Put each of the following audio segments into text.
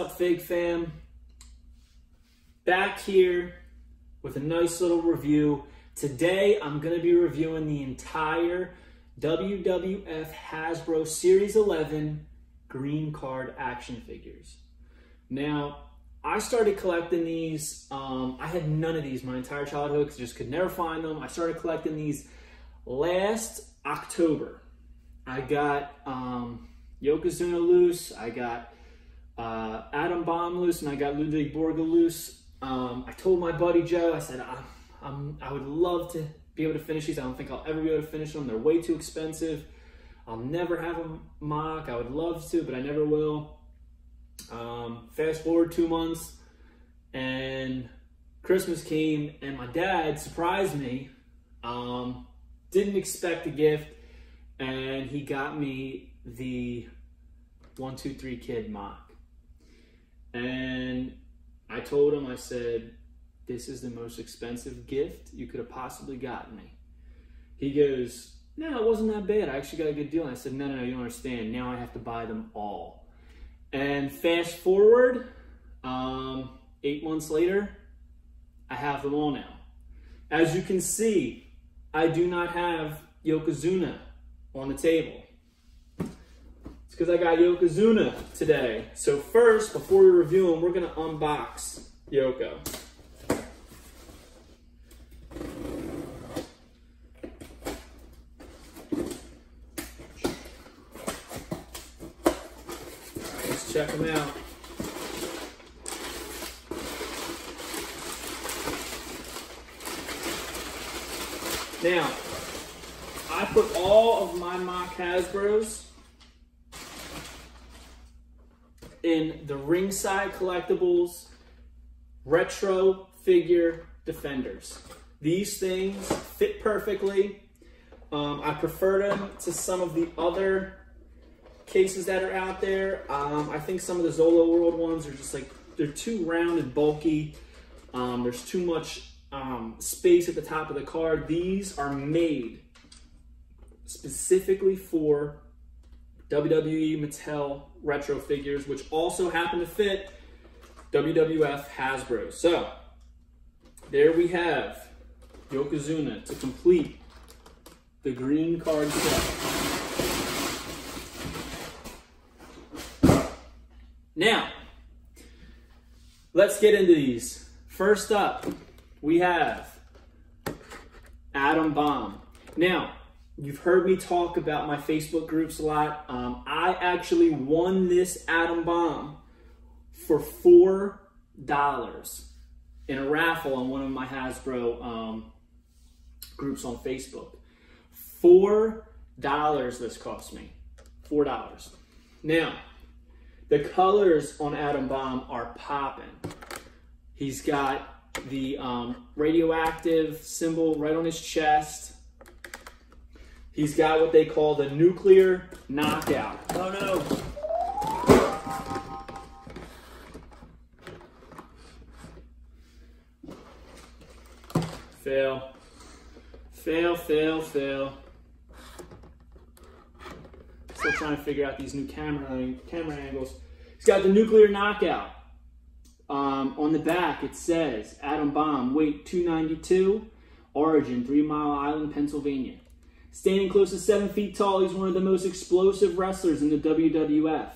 up, Fig Fam? Back here with a nice little review. Today, I'm going to be reviewing the entire WWF Hasbro Series 11 green card action figures. Now, I started collecting these. I had none of these my entire childhood because I just could never find them. I started collecting these last October. I got Yokozuna loose, I got Atom Bomb loose, and I got Ludwig Borga loose. I told my buddy Joe, I said, I would love to be able to finish these. I don't think I'll ever be able to finish them. They're way too expensive. I'll never have a mock. I would love to, but I never will. Fast forward 2 months, and Christmas came, and my dad surprised me. Didn't expect a gift, and he got me the 1, 2, 3 Kid mock. And I told him, I said, this is the most expensive gift you could have possibly gotten me. He goes, no, it wasn't that bad. I actually got a good deal. And I said, no, you don't understand. Now I have to buy them all. And fast forward, 8 months later, I have them all now. As you can see, I do not have Yokozuna on the table. It's because I got Yokozuna today. So first, before we review him, we're going to unbox Yoko. Let's check him out. Now, I put all of my mock Hasbros in the Ringside Collectibles Retro Figure Defenders. These things fit perfectly. I prefer them to some of the other cases that are out there. I think some of the Zolo World ones are just like, they're too round and bulky. There's too much space at the top of the card. These are made specifically for WWE Mattel retro figures, which also happen to fit WWF Hasbro. So there we have Yokozuna to complete the green card set. Now, let's get into these. First up, we have Atom Bomb. Now, you've heard me talk about my Facebook groups a lot. I actually won this Atom Bomb for $4 in a raffle on one of my Hasbro groups on Facebook. $4 this cost me. $4. Now, the colors on Atom Bomb are popping. He's got the radioactive symbol right on his chest. He's got what they call the nuclear knockout. Oh no! Fail. Fail, fail, fail. Still trying to figure out these new camera angles. He's got the nuclear knockout. On the back it says, Atom Bomb, weight 292, origin 3 Mile Island, Pennsylvania. Standing close to 7 feet tall, he's one of the most explosive wrestlers in the WWF.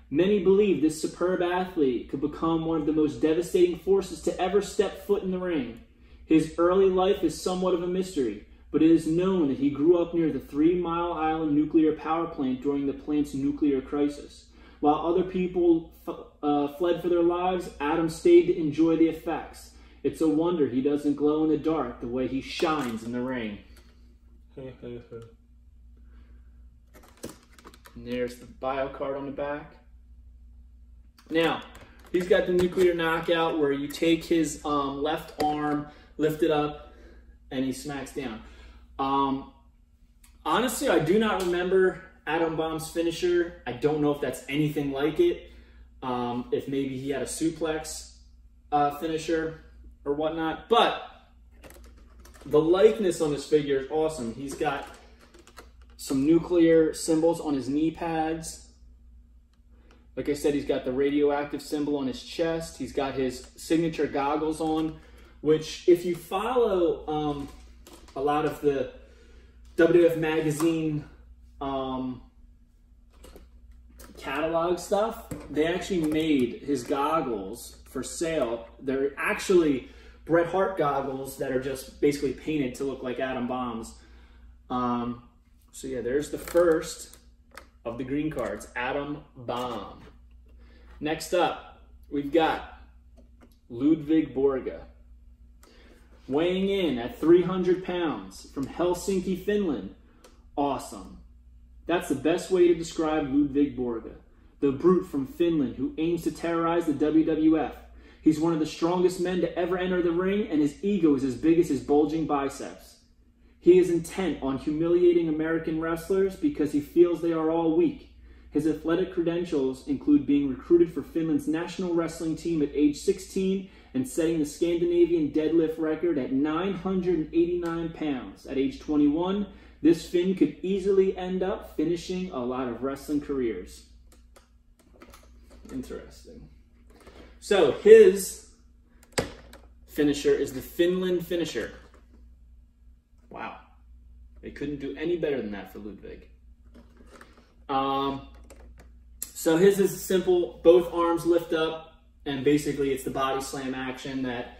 Many believe this superb athlete could become one of the most devastating forces to ever step foot in the ring. His early life is somewhat of a mystery, but it is known that he grew up near the 3 Mile Island nuclear power plant during the plant's nuclear crisis. While other people fled for their lives, Adam stayed to enjoy the effects. It's a wonder he doesn't glow in the dark the way he shines in the ring. And there's the bio card on the back. Now, he's got the nuclear knockout where you take his left arm, lift it up, and he smacks down. Honestly, I do not remember Atom Bomb's finisher. I don't know if that's anything like it. If maybe he had a suplex finisher or whatnot. But the likeness on this figure is awesome. He's got some nuclear symbols on his knee pads. Like I said, he's got the radioactive symbol on his chest. He's got his signature goggles on, which if you follow a lot of the WWF magazine catalog stuff, they actually made his goggles for sale. They're actually Bret Hart goggles that are just basically painted to look like atom bombs. So yeah, there's the first of the green cards, Atom Bomb. Next up, we've got Ludwig Borga. Weighing in at 300 pounds from Helsinki, Finland. Awesome. That's the best way to describe Ludwig Borga, the brute from Finland who aims to terrorize the WWF. He's one of the strongest men to ever enter the ring, and his ego is as big as his bulging biceps. He is intent on humiliating American wrestlers because he feels they are all weak. His athletic credentials include being recruited for Finland's national wrestling team at age 16 and setting the Scandinavian deadlift record at 989 pounds. At age 21, this Finn could easily end up finishing a lot of wrestling careers. Interesting. So his finisher is the Finland finisher. Wow. They couldn't do any better than that for Ludwig. So his is simple. Both arms lift up, and basically it's the body slam action that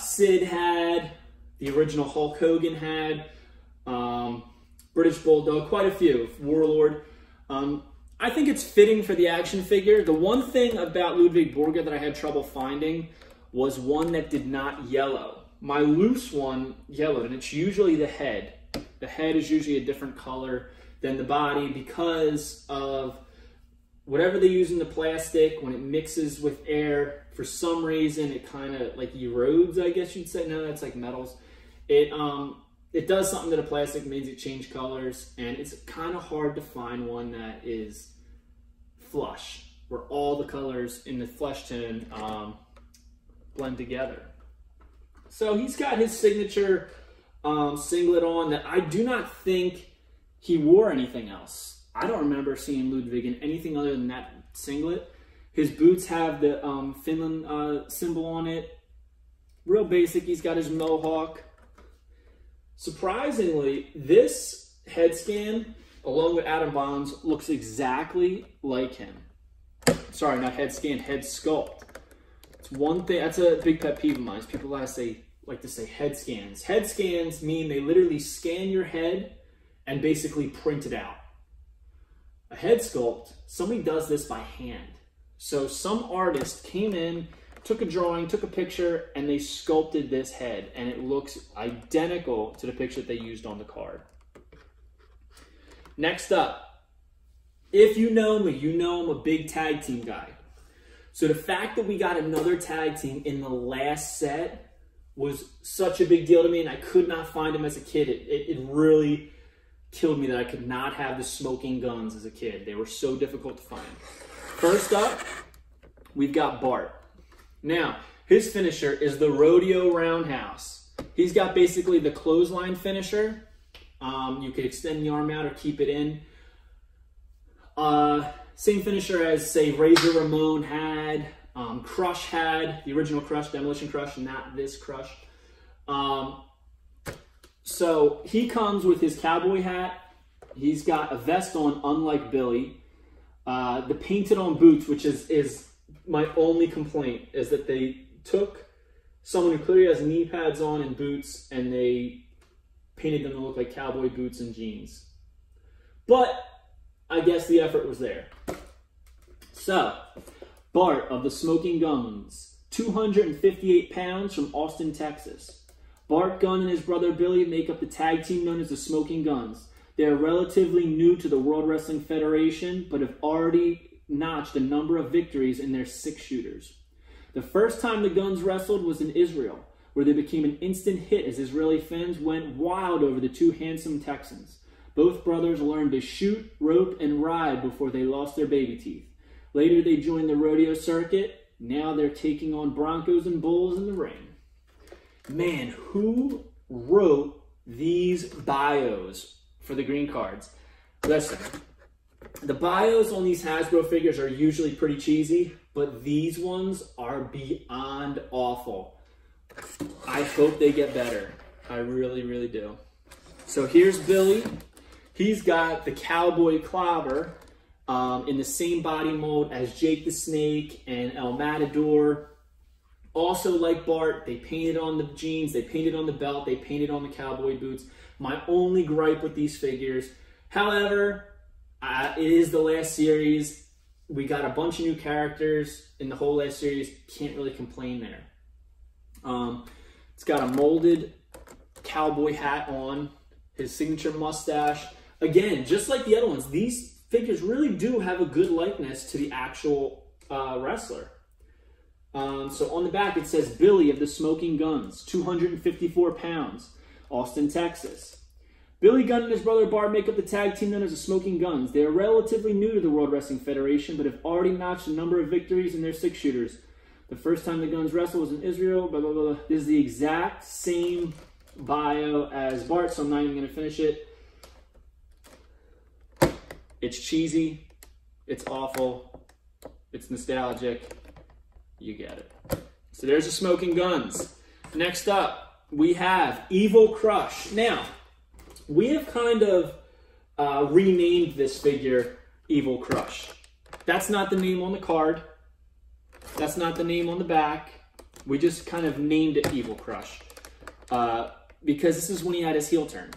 Sid had, the original Hulk Hogan had, British Bulldog, quite a few, Warlord. I think it's fitting for the action figure. The one thing about Ludwig Borga that I had trouble finding was one that did not yellow. My loose one yellowed, and it's usually the head. The head is usually a different color than the body because of whatever they use in the plastic. When it mixes with air, for some reason, it kind of like erodes, I guess you'd say. No, that's like metals. It does something to the plastic, means it change colors, and it's kind of hard to find one that is flush, where all the colors in the flesh tone blend together. So he's got his signature singlet on that I do not think he wore anything else. I don't remember seeing Ludwig in anything other than that singlet. His boots have the Finland symbol on it. Real basic. He's got his mohawk. Surprisingly, this head scan, along with Atom Bombs, looks exactly like him. Sorry, not head scan, head sculpt. It's one thing, that's a big pet peeve of mine, is people like to say head scans. Head scans mean they literally scan your head and basically print it out. A head sculpt, somebody does this by hand. So some artist came in, took a drawing, took a picture, and they sculpted this head, and it looks identical to the picture that they used on the card. Next up, if you know me, you know I'm a big tag team guy. So the fact that we got another tag team in the last set was such a big deal to me, and I could not find them as a kid. It really killed me that I could not have the Smoking Guns as a kid. They were so difficult to find. First up, we've got Bart. Now, his finisher is the Rodeo Roundhouse. He's got basically the clothesline finisher. You could extend the arm out or keep it in. Same finisher as, say, Razor Ramon had, Crush had, the original Crush, Demolition Crush, not this Crush. So he comes with his cowboy hat. He's got a vest on, unlike Billy. The painted on boots, which is my only complaint, is that they took someone who clearly has knee pads on and boots, and they painted them to look like cowboy boots and jeans. But I guess the effort was there. So, Bart of the Smoking Guns, 258 pounds from Austin, Texas. Bart Gunn and his brother Billy make up the tag team known as the Smoking Guns. They are relatively new to the World Wrestling Federation, but have already notched a number of victories in their 6-shooters. The first time the Guns wrestled was in Israel, where they became an instant hit as Israeli fans went wild over the two handsome Texans. Both brothers learned to shoot, rope, and ride before they lost their baby teeth. Later, they joined the rodeo circuit. Now they're taking on Broncos and Bulls in the ring. Man, who wrote these bios for the green cards? Listen, The bios on these Hasbro figures are usually pretty cheesy, but these ones are beyond awful. I hope they get better. I really, really do. So here's Billy. He's got the cowboy clobber in the same body mold as Jake the Snake and El Matador. Also, like Bart, they painted on the jeans, they painted on the belt, they painted on the cowboy boots. My only gripe with these figures, however, it is the last series. We got a bunch of new characters in the whole last series. Can't really complain there. It's got a molded cowboy hat on, his signature mustache. Again, just like the other ones, these figures really do have a good likeness to the actual wrestler. So on the back it says Billy of the Smoking Guns, 254 pounds, Austin, Texas. Billy Gunn and his brother Bart make up the tag team known as the Smoking Guns. They are relatively new to the World Wrestling Federation, but have already notched a number of victories in their 6-shooters. The first time the Guns wrestled was in Israel, blah, blah, blah. This is the exact same bio as Bart, so I'm not even going to finish it. It's cheesy. It's awful. It's nostalgic. You get it. So there's the Smoking Guns. Next up, we have Evil Crush. Now, we have kind of renamed this figure Evil Crush. That's not the name on the card. That's not the name on the back. We just kind of named it Evil Crush because this is when he had his heel turn.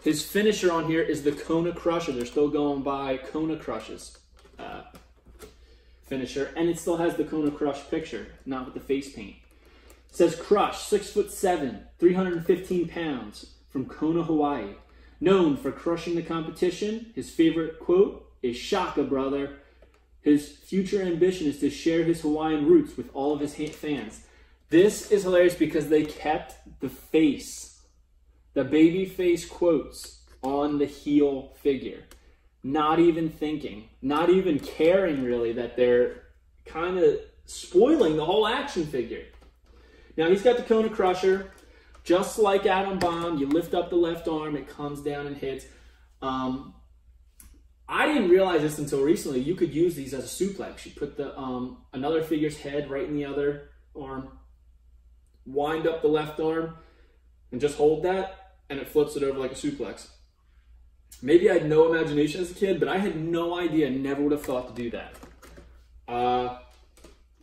His finisher on here is the Kona Crusher. They're still going by Kona Crush's finisher, and it still has the Kona Crush picture, not with the face paint. It says Crush, 6'7", 315 pounds, from Kona, Hawaii. Known for crushing the competition, his favorite quote is "Shaka, brother." His future ambition is to share his Hawaiian roots with all of his fans. This is hilarious because they kept the face, the baby face quotes on the heel figure. Not even thinking, not even caring really that they're kind of spoiling the whole action figure. Now he's got the Kona Crusher, just like Adam Bomb. You lift up the left arm, it comes down and hits. I didn't realize this until recently. You could use these as a suplex. You put the another figure's head right in the other arm, wind up the left arm, and just hold that, and it flips it over like a suplex. Maybe I had no imagination as a kid, but I had no idea. Never would have thought to do that.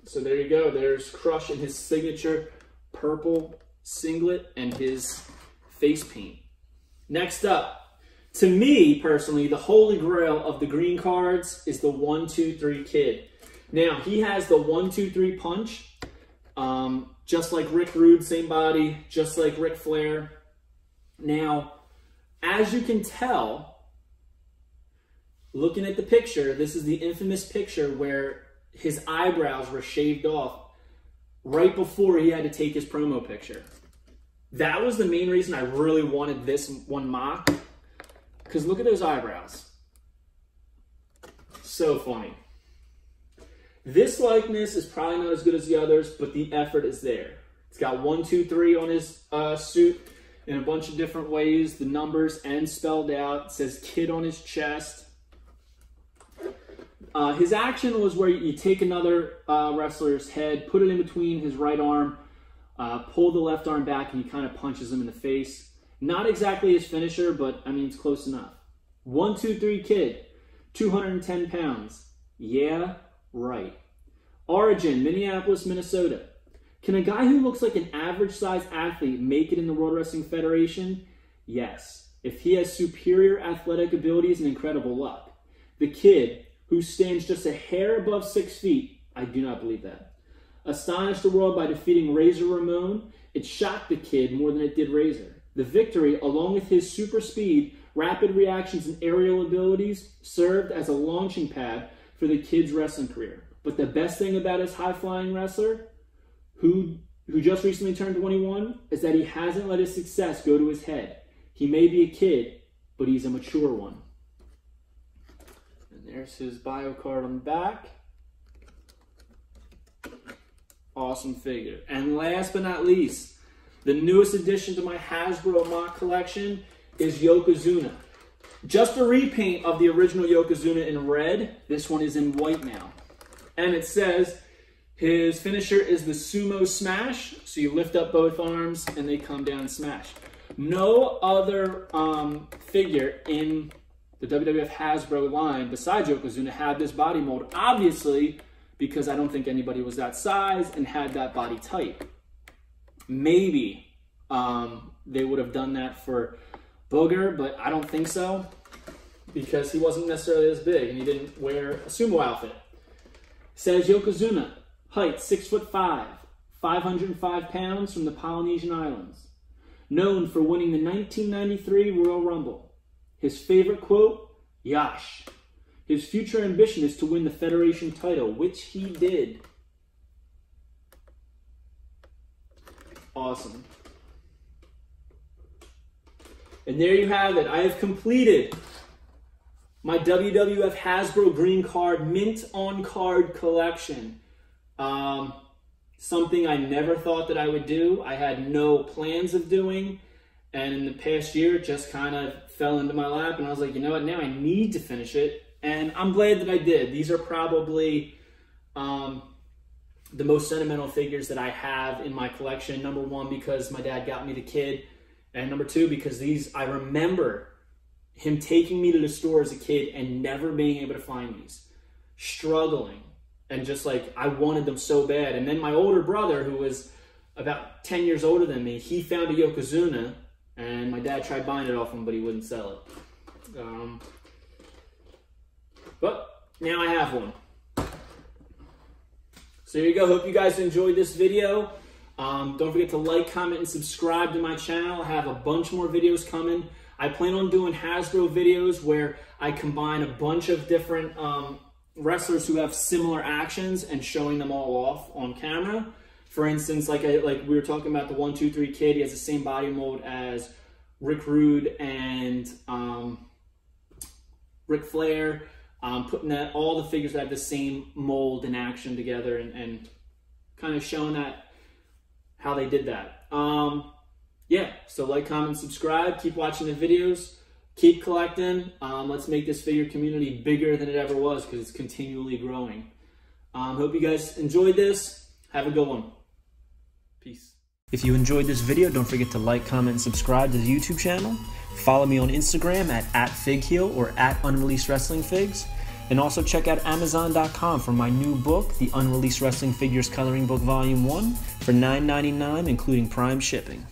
So there you go. There's Crush in his signature purple singlet and his face paint. Next up, to me personally, the holy grail of the green cards is the 1-2-3 Kid. Now he has the 1-2-3 punch, just like Rick Rude, same body, just like Ric Flair. Now, as you can tell, looking at the picture, this is the infamous picture where his eyebrows were shaved off right before he had to take his promo picture. That was the main reason I really wanted this one mock, because look at those eyebrows. So funny. This likeness is probably not as good as the others, but the effort is there. It's got 1-2-3 on his suit in a bunch of different ways. The numbers and spelled out. It says Kid on his chest. His action was where you take another wrestler's head, put it in between his right arm, pull the left arm back, and he kind of punches him in the face. Not exactly his finisher, but I mean, it's close enough. 1-2-3 Kid, 210 pounds. Yeah, right. Origin, Minneapolis, Minnesota. Can a guy who looks like an average-sized athlete make it in the World Wrestling Federation? Yes, if he has superior athletic abilities and incredible luck. The Kid, who stands just a hair above 6 feet, I do not believe that, astonished the world by defeating Razor Ramon. It shocked the Kid more than it did Razor. The victory, along with his super speed, rapid reactions, and aerial abilities, served as a launching pad for the Kid's wrestling career. But the best thing about his high-flying wrestler, who just recently turned 21, is that he hasn't let his success go to his head. He may be a kid, but he's a mature one. And there's his bio card on the back. Awesome figure. And last but not least, the newest addition to my Hasbro mock collection is Yokozuna. Just a repaint of the original Yokozuna in red. This one is in white now. And it says his finisher is the sumo smash. So you lift up both arms and they come down and smash. No other figure in the WWF Hasbro line besides Yokozuna had this body mold. Obviously, because I don't think anybody was that size and had that body type. Maybe they would have done that for Booger, but I don't think so, because he wasn't necessarily as big and he didn't wear a sumo outfit. It says Yokozuna, height 6'5", 505 pounds, from the Polynesian Islands. Known for winning the 1993 Royal Rumble. His favorite quote, Yash. His future ambition is to win the Federation title, which he did. Awesome. And there you have it. I have completed my WWF Hasbro Green Card Mint on Card collection. Something I never thought that I would do. I had no plans of doing. And in the past year, it just kind of fell into my lap. And I was like, you know what? Now I need to finish it. And I'm glad that I did. These are probably the most sentimental figures that I have in my collection. Number one, because my dad got me the kid. And number two, because these, I remember him taking me to the store as a kid and never being able to find these. Struggling. And just like, I wanted them so bad. And then my older brother, who was about 10 years older than me, he found a Yokozuna. And my dad tried buying it off him, but he wouldn't sell it. But now I have one. So there you go. Hope you guys enjoyed this video. Don't forget to like, comment, and subscribe to my channel. I have a bunch more videos coming. I plan on doing Hasbro videos where I combine a bunch of different wrestlers who have similar actions and showing them all off on camera. For instance, like we were talking about the 1, 2, 3 kid. He has the same body mold as Rick Rude and Ric Flair. Putting all the figures that have the same mold and action together and kind of showing that how they did that. Yeah, so like, comment, subscribe. Keep watching the videos. Keep collecting. Let's make this figure community bigger than it ever was, because it's continually growing. Hope you guys enjoyed this. Have a good one. Peace. If you enjoyed this video, don't forget to like, comment, and subscribe to the YouTube channel. Follow me on Instagram at @FigHeel or @Unreleased Wrestling Figs. And also check out Amazon.com for my new book, the Unreleased Wrestling Figures Coloring Book Volume 1, for $9.99, including Prime shipping.